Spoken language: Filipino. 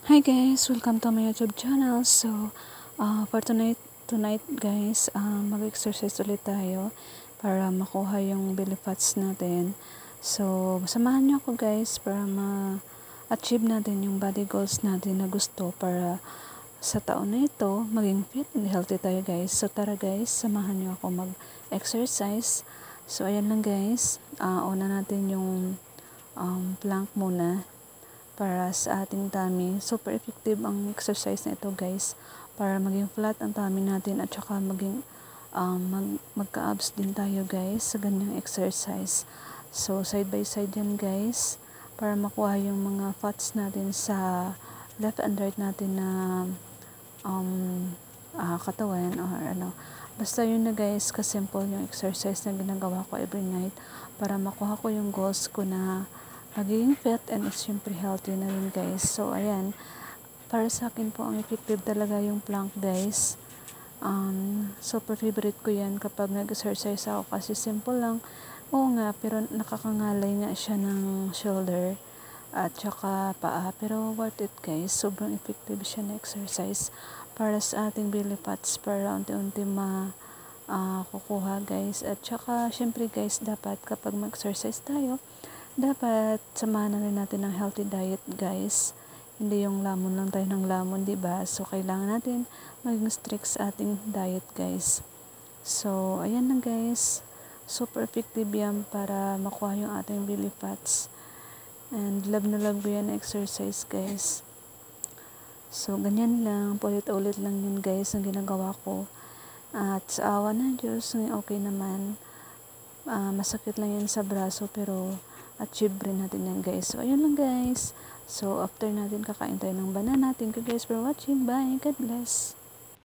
Hi guys, welcome to my YouTube channel. For tonight guys, mag-exercise ulit tayo para makuha yung belly fats natin. So, samahan niyo ako guys para ma-achieve natin yung body goals natin na gusto para sa taon na ito maging fit and healthy tayo guys. So, tara guys, samahan niyo ako mag-exercise. So, ayan lang guys. Una natin yung plank muna para sa ating tummy. Super effective ang exercise na ito guys para maging flat ang tummy natin at saka maging magka-abs din tayo guys sa ganyang exercise. So side by side yan guys para makuha yung mga fats natin sa left and right natin na katawan or ano. Basta yun na guys, kasimple yung exercise na ginagawa ko every night para makuha ko yung goals ko na magiging fit and syempre healthy na rin guys. So ayan, para sa akin po ang effective talaga yung plank guys. Super favorite ko yan kapag nag-exercise ako kasi simple lang. Oo nga, pero nakakangalay nga siya ng shoulder at saka paa. Pero worth it guys, sobrang effective siya na exercise para sa ating belly fats para unti-unti kukuha guys. At saka syempre guys, dapat kapag mag-exercise tayo, dapat samahan na rin natin ng healthy diet guys. Hindi yung lamon lang tayo ng lamon, diba? So kailangan natin maging strict sa ating diet guys. So ayan na guys, super effective yan para makuha yung ating belly fats. And love na love ko yan exercise guys. So ganyan lang, paulit-ulit lang yun guys ang ginagawa ko. At sa awa ng Diyos, okay naman. Masakit lang yan sa braso pero achieve rin natin yan guys. So ayun lang guys. So after natin kakain tayo ng banana. Thank you guys for watching. Bye. God bless.